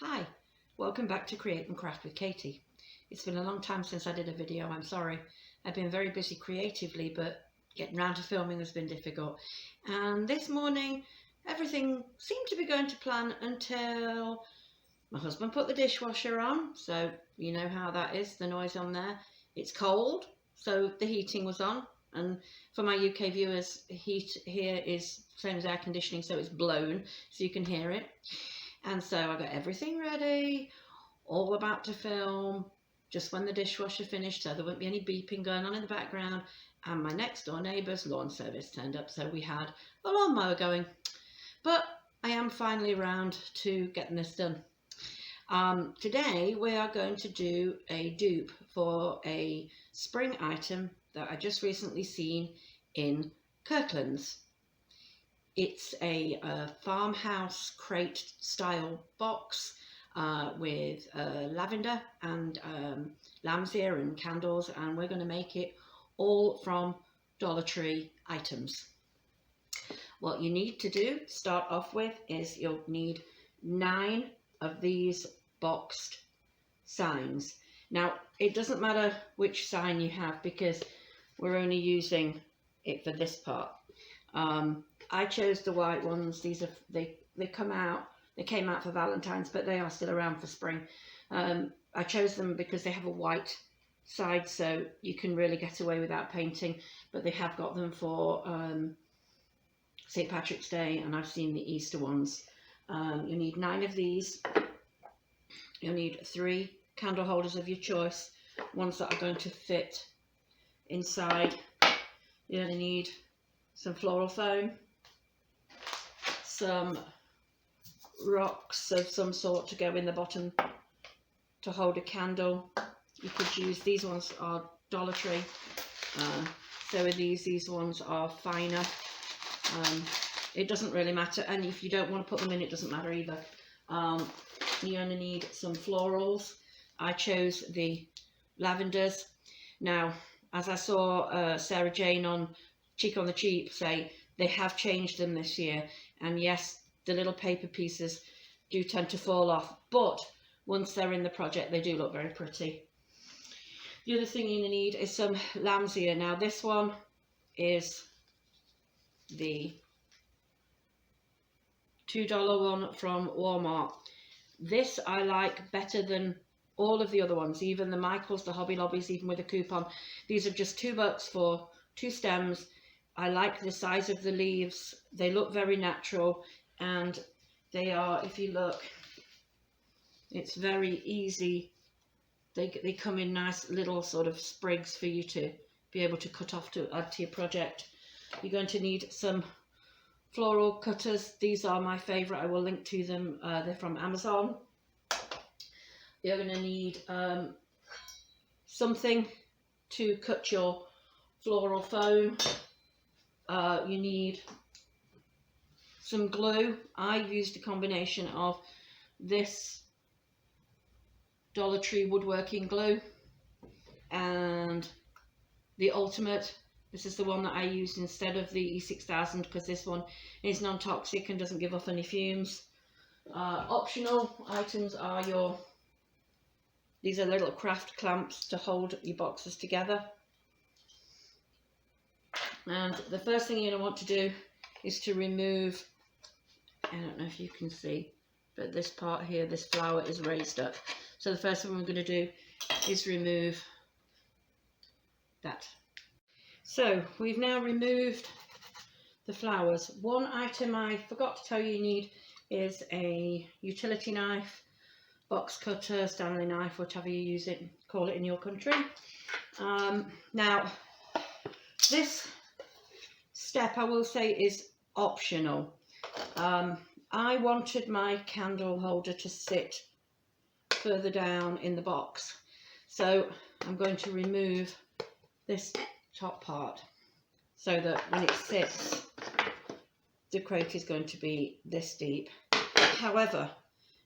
Hi, welcome back to Create and Craft with Katie. It's been a long time since I did a video, I'm sorry. I've been very busy creatively, but getting round to filming has been difficult. And this morning, everything seemed to be going to plan until my husband put the dishwasher on. So you know how that is, the noise on there. It's cold, so the heating was on. And for my UK viewers, heat here is same as air conditioning, so it's blown, so you can hear it. And so I got everything ready, all about to film, just when the dishwasher finished, so there wouldn't be any beeping going on in the background. And my next door neighbour's lawn service turned up, so we had a lawnmower going. But I am finally around to getting this done. Today we are going to do a dupe for a spring item that I just recently seen in Kirklands. It's a farmhouse crate style box with lavender and lamb's ear and candles, and we're going to make it all from Dollar Tree items. What you need to do to start off with is you'll need 9 of these boxed signs. Now it doesn't matter which sign you have because we're only using it for this part. I chose the white ones. These are they came out for Valentine's, but they are still around for spring. I chose them because they have a white side, so you can really get away without painting, but they have got them for St. Patrick's Day, and I've seen the Easter ones. You need 9 of these. You'll need 3 candle holders of your choice, ones that are going to fit inside. You're going to need some floral foam, some rocks of some sort to go in the bottom to hold a candle. You could use, these ones are Dollar Tree, so with these ones are finer. It doesn't really matter, and if you don't want to put them in, it doesn't matter either. You're going to need some florals. I chose the lavenders. Now, as I saw Sarah Jane on Cheek on the Cheap say, they have changed them this year, and yes, the little paper pieces do tend to fall off, but once they're in the project they do look very pretty. The other thing you need is some lamb's ear. Now this one is the $2 one from Walmart. This I like better than all of the other ones, even the Michaels, the Hobby Lobbies, even with a coupon. These are just $2 for 2 stems. I like the size of the leaves. They look very natural, and they are, if you look, it's very easy. They come in nice little sort of sprigs for you to be able to cut off to add to your project. You're going to need some floral cutters. These are my favourite. I will link to them. They're from Amazon. You're going to need something to cut your floral foam. You need some glue. I used a combination of this Dollar Tree woodworking glue and the Ultimate. This is the one that I used instead of the E6000 because this one is non-toxic and doesn't give off any fumes. Optional items are these are little craft clamps to hold your boxes together. And the first thing you're going to want to do is to remove, I don't know if you can see, but this part here, this flower is raised up. So the first thing we're going to do is remove that. So we've now removed the flowers. One item I forgot to tell you need is a utility knife, box cutter, Stanley knife, whatever you call it in your country. Now this step I will say is optional. I wanted my candle holder to sit further down in the box, so I'm going to remove this top part so that when it sits the crate is going to be this deep. However,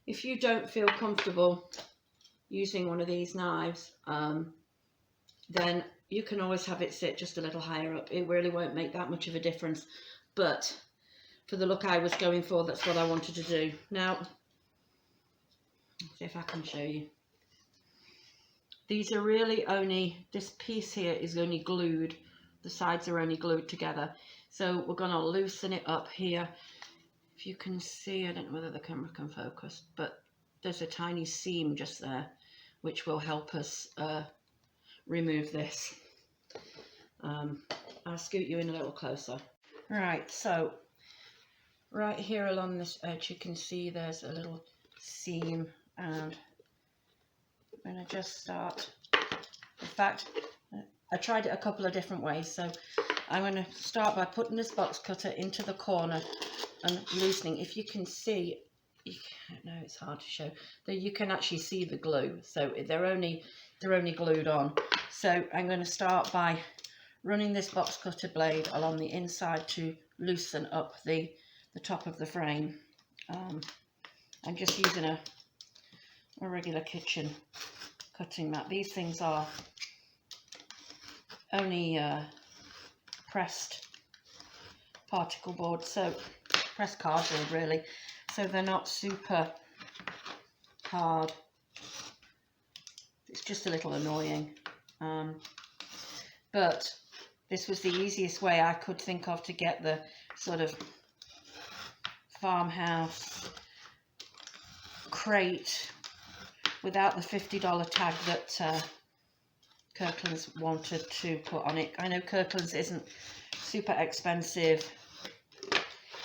if you don't feel comfortable using one of these knives, then you can always have it sit just a little higher up. It really won't make that much of a difference, but for the look I was going for, that's what I wanted to do. Now See if I can show you. These are really only, this piece here is only glued. The sides are only glued together. So we're going to loosen it up here. If you can see, I don't know whether the camera can focus, but there's a tiny seam just there, which will help us remove this. I'll scoot you in a little closer. Right, so right here along this edge, you can see there's a little seam, and I'm going to just start. In fact, I tried it a couple of different ways, so I'm going to start by putting this box cutter into the corner and loosening. If you can see, no, it's hard to show, that you can actually see the glue, so they're only glued on. So I'm going to start by running this box cutter blade along the inside to loosen up the top of the frame. I'm just using a regular kitchen cutting mat. These things are only pressed particle board, so pressed cardboard really, so they're not super hard. It's just a little annoying, but this was the easiest way I could think of to get the sort of farmhouse crate without the $50 tag that Kirkland's wanted to put on it. I know Kirkland's isn't super expensive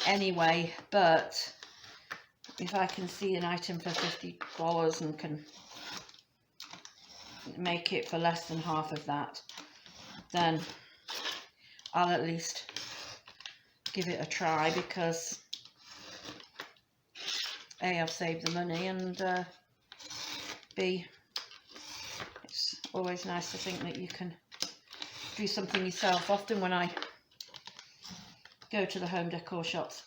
anyway, but if I can see an item for $50 and can make it for less than half of that, then I'll at least give it a try, because A, I've saved the money, and B, it's always nice to think that you can do something yourself. Often when I go to the home decor shops,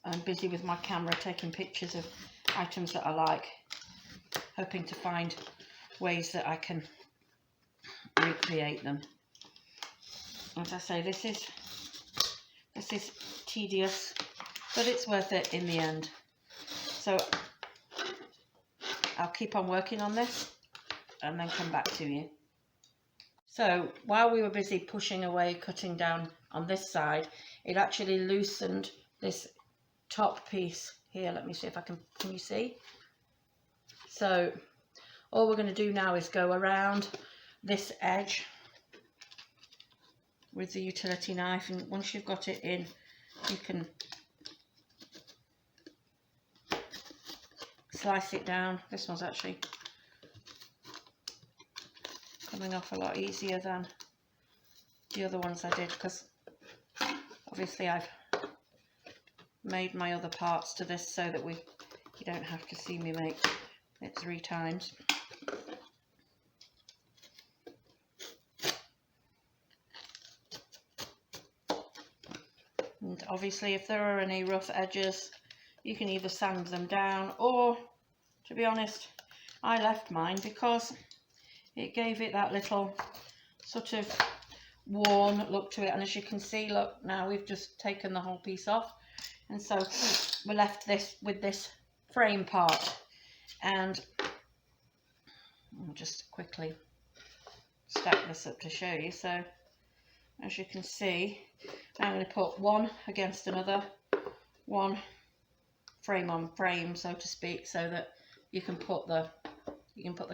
I'm busy with my camera taking pictures of items that I like, hoping to find ways that I can recreate them. As I say, this is tedious, but it's worth it in the end. So I'll keep on working on this and then come back to you. So while we were busy pushing away, cutting down on this side, it actually loosened this top piece here. Let me see if I can you see? So all we're going to do now is go around this edge with the utility knife, and once you've got it in, you can slice it down. This one's actually coming off a lot easier than the other ones I did, because obviously I've made my other parts to this so that you don't have to see me make it 3 times. And obviously if there are any rough edges, you can either sand them down, or, to be honest, I left mine because it gave it that little sort of worn look to it. And as you can see, look, now we've just taken the whole piece off, and so we're left with this frame part. And I'll just quickly stack this up to show you. So as you can see, I'm going to put one against another, one frame on frame, so to speak, so that you can put the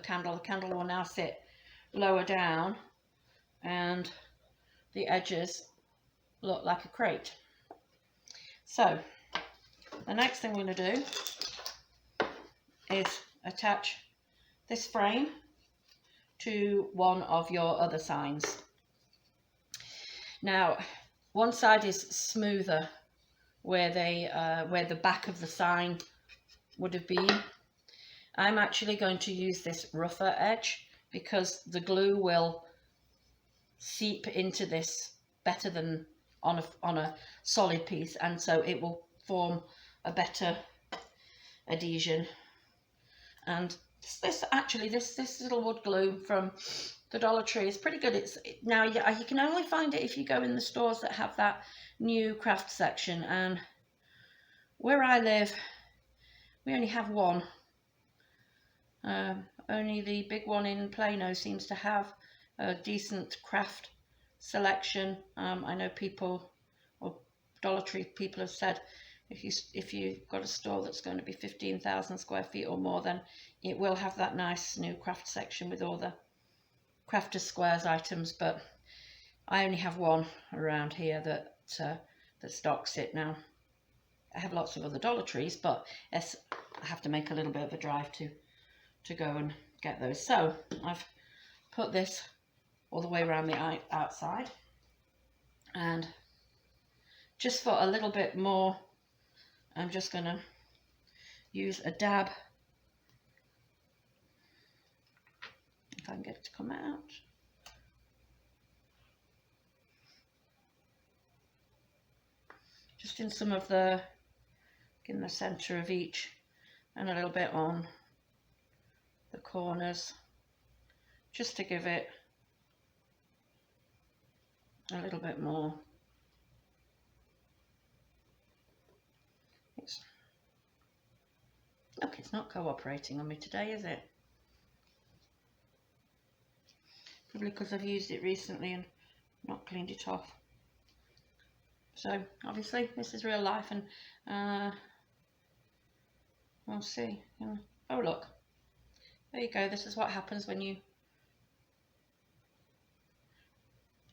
candle. The candle will now sit lower down, and the edges look like a crate. So the next thing we're going to do is attach this frame to one of your other signs. Now, one side is smoother, where the back of the sign would have been. I'm actually going to use this rougher edge because the glue will seep into this better than on a solid piece, and so it will form a better adhesion. And this little wood glue from the Dollar Tree is pretty good. Now you can only find it if you go in the stores that have that new craft section, and where I live we only have one, Only the big one in Plano seems to have a decent craft selection. I know people, or Dollar Tree people, have said if you've got a store that's going to be 15,000 square feet or more, then it will have that nice new craft section with all the Crafter's Squares items. But I only have one around here that stocks it now. I have lots of other Dollar Trees, but yes, I have to make a little bit of a drive to go and get those. So I've put this all the way around the outside, and just for a little bit more, I'm just going to use a dab, if I can get it to come out. Just in some of the, in the center of each, and a little bit on the corners, just to give it a little bit more. Look, it's not cooperating on me today, is it? Probably because I've used it recently and not cleaned it off. So obviously this is real life, and we'll see. Oh look, there you go. This is what happens when you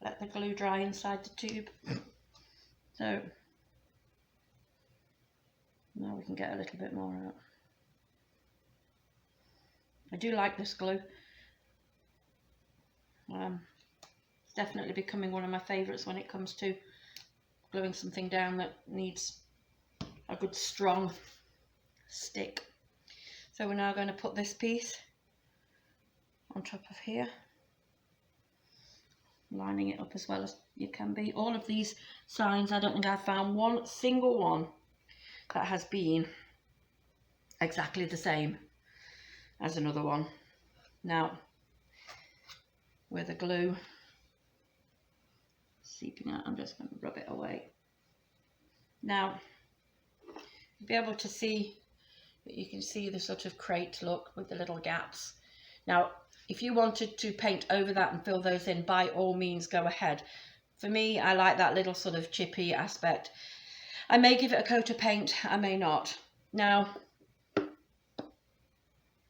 let the glue dry inside the tube. So now we can get a little bit more out. I do like this glue. It's definitely becoming one of my favourites when it comes to gluing something down that needs a good strong stick. So we're now going to put this piece on top of here, lining it up as well as you can be. All of these signs, I don't think I've found one single one that has been exactly the same as another one. Now, with the glue seeping out, I'm just going to rub it away. Now, you'll be able to see that you can see the sort of crate look with the little gaps. Now, if you wanted to paint over that and fill those in, by all means go ahead. For me, I like that little sort of chippy aspect. I may give it a coat of paint, I may not. Now,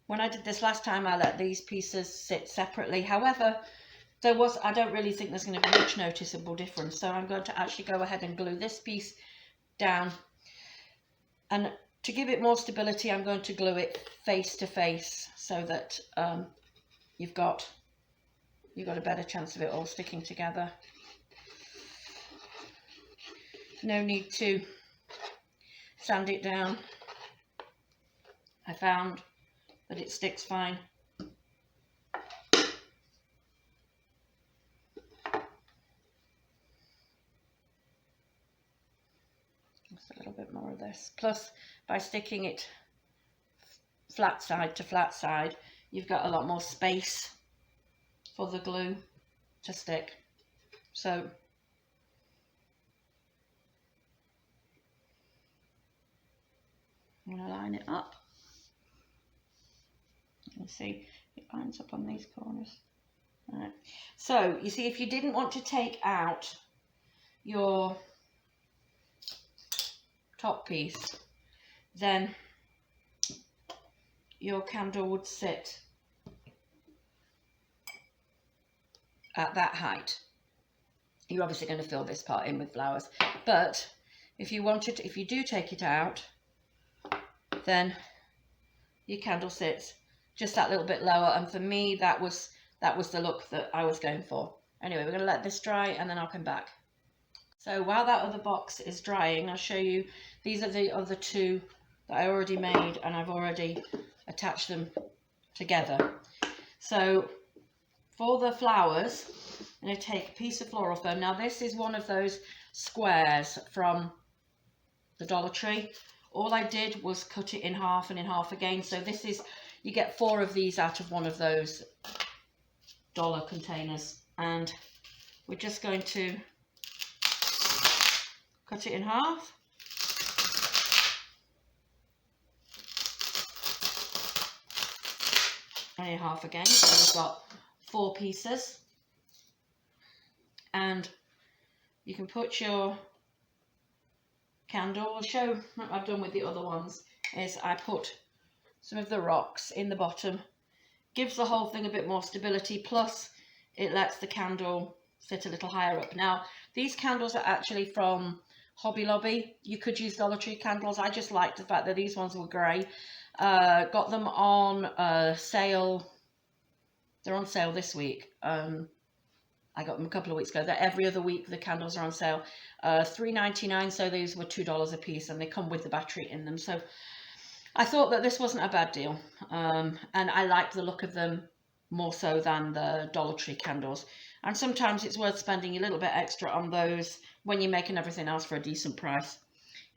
when I did this last time, I let these pieces sit separately. However, I don't really think there's going to be much noticeable difference. So I'm going to actually go ahead and glue this piece down. And to give it more stability, I'm going to glue it face to face so that you've got a better chance of it all sticking together. No need to sand it down. I found that it sticks fine. Just a little bit more of this. Plus, by sticking it flat side to flat side, you've got a lot more space for the glue to stick. So I'm going to line it up. You can see it lines up on these corners. Right. So you see, if you didn't want to take out your top piece, then your candle would sit at that height. You're obviously going to fill this part in with flowers, but if you do take it out, then your candle sits just that little bit lower, and for me that was the look that I was going for. Anyway, we're going to let this dry and then I'll come back. So while that other box is drying, I'll show you, these are the other two that I already made, and I've already attached them together. So for the flowers, I'm going to take a piece of floral foam. Now this is one of those squares from the Dollar Tree. All I did was cut it in half and in half again. So this is, you get 4 of these out of one of those dollar containers, and we're just going to cut it in half. only half again, so we've got 4 pieces. And you can put your candle. I'll show what I've done with the other ones is I put some of the rocks in the bottom. Gives the whole thing a bit more stability, plus it lets the candle sit a little higher up. Now, these candles are actually from Hobby Lobby. You could use Dollar Tree candles. I just liked the fact that these ones were grey. Got them on sale. They're on sale this week. I got them a couple of weeks ago. They're every other week the candles are on sale. $3.99, so these were $2 a piece, and they come with the battery in them. So I thought that this wasn't a bad deal, and I liked the look of them more so than the Dollar Tree candles. And sometimes it's worth spending a little bit extra on those when you're making everything else for a decent price.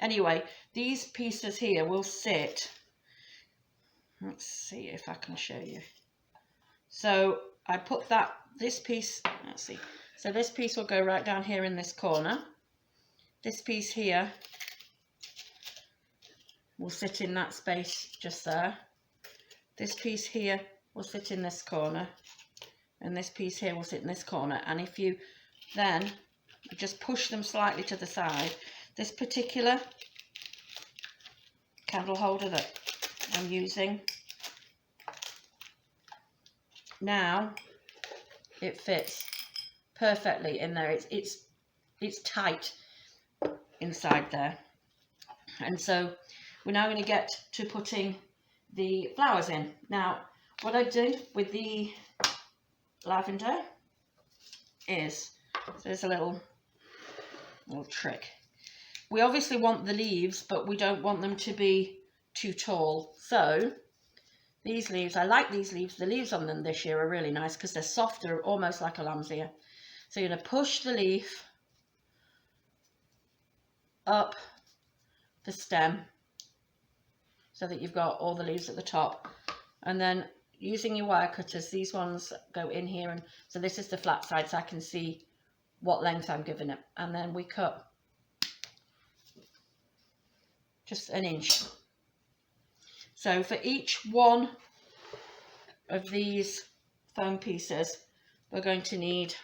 Anyway, these pieces here will sit. Let's see if I can show you. So I put this piece, let's see. So this piece will go right down here in this corner. This piece here will sit in that space just there. This piece here will sit in this corner, and this piece here will sit in this corner. And if you then just push them slightly to the side, this particular candle holder that I'm using now, it fits perfectly in there. It's tight inside there. And so we're now going to get to putting the flowers in. Now, what I do with the lavender is, there's a little trick. We obviously want the leaves, but we don't want them to be too tall. So these leaves, I like these leaves. The leaves on them this year are really nice because they're softer, almost like a lamb's ear. So you're going to push the leaf up the stem so that you've got all the leaves at the top, and then using your wire cutters, these ones go in here, and so this is the flat side, so I can see what length I'm giving it, and then we cut just an inch. So for each one of these foam pieces, we're going to need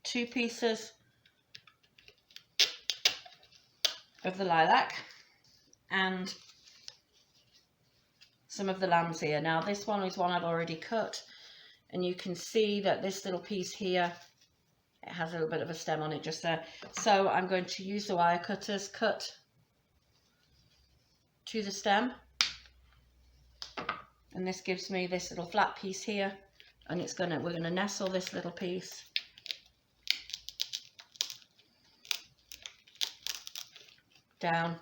2 pieces of the lilac and some of the lamb's ear. Now this one is one I've already cut, and you can see that this little piece here, it has a little bit of a stem on it just there. So I'm going to use the wire cutters, cut to the stem, and this gives me this little flat piece here, and we're gonna nestle this little piece down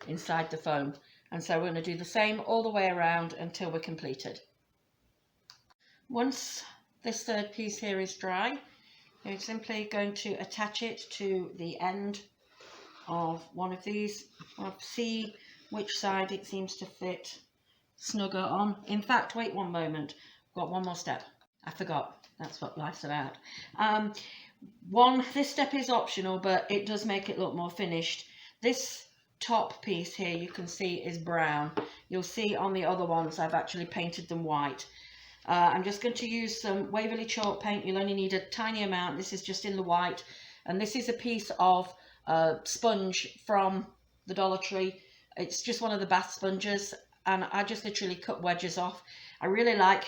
inside the foam. And so we're going to do the same all the way around until we're completed. Once this third piece here is dry, you're simply going to attach it to the end of one of these. I'll see which side it seems to fit snugger on. In fact, wait one moment, I've got one more step. I forgot, that's what life's about. This step is optional, but it does make it look more finished. This top piece here, you can see, is brown. You'll see on the other ones I've actually painted them white. I'm just going to use some Waverly chalk paint. You'll only need a tiny amount. This is just in the white, and this is a piece of sponge from the Dollar Tree. It's just one of the bath sponges, and I just literally cut wedges off. I really like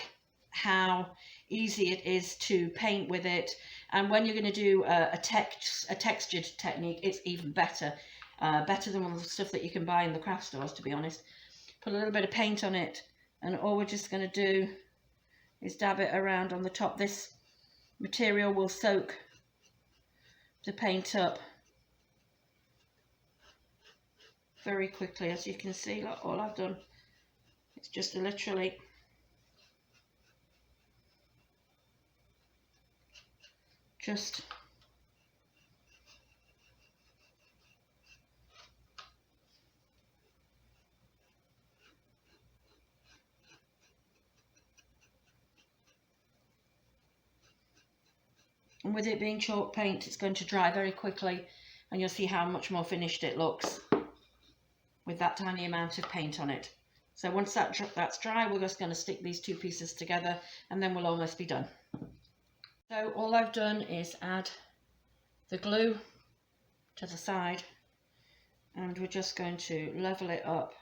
how easy it is to paint with it, and when you're going to do a textured technique, it's even better. Better than all the stuff that you can buy in the craft stores, to be honest. Put a little bit of paint on it, and all we're just going to do is dab it around on the top. This material will soak the paint up very quickly, as you can see. Look, all I've done is just literally and with it being chalk paint, it's going to dry very quickly, and you'll see how much more finished it looks with that tiny amount of paint on it. So once that's dry, we're just going to stick these two pieces together and then we'll almost be done. So all I've done is add the glue to the side, and we're just going to level it up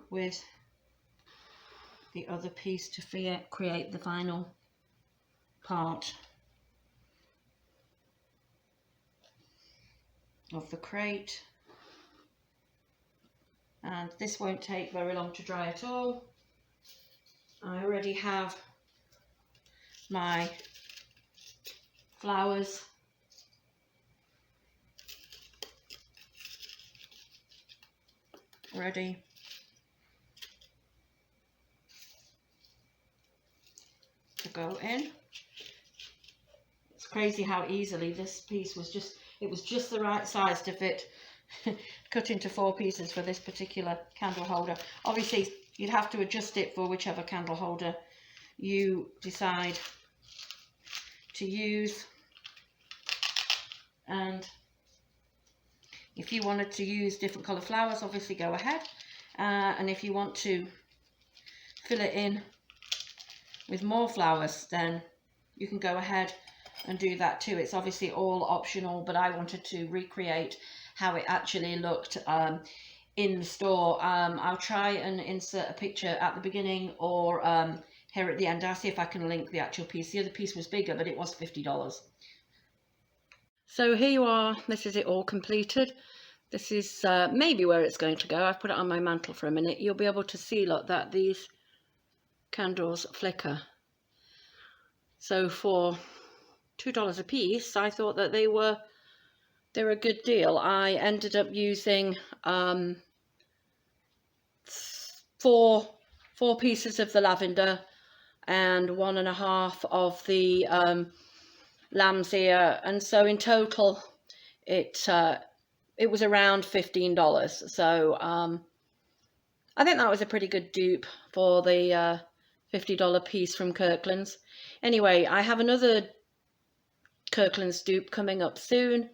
with the other piece to create the final part of the crate. And this won't take very long to dry at all. I already have my flowers ready. To go in. It's crazy how easily this piece was it was just the right size to fit, cut into 4 pieces for this particular candle holder. Obviously you'd have to adjust it for whichever candle holder you decide to use, and if you wanted to use different colour flowers, obviously go ahead, and if you want to fill it in with more flowers, then you can go ahead and do that too. It's obviously all optional, but I wanted to recreate how it actually looked in the store. I'll try and insert a picture at the beginning or here at the end. I'll see if I can link the actual piece. The other piece was bigger, but it was $50. So here you are. This is it all completed. This is maybe where it's going to go. I've put it on my mantle for a minute. You'll be able to see, look, that these candles flicker. So for $2 a piece, I thought that they're a good deal. I ended up using 4 pieces of the lavender and 1.5 of the lamb's ear, and so in total it was around $15. So I think that was a pretty good dupe for the $50 piece from Kirklands. Anyway, I have another Kirkland's dupe coming up soon.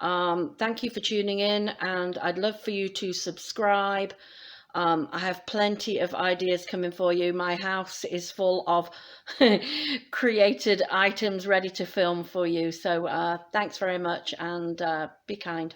Thank you for tuning in, and I'd love for you to subscribe. I have plenty of ideas coming for you. My house is full of created items ready to film for you. So thanks very much, and be kind.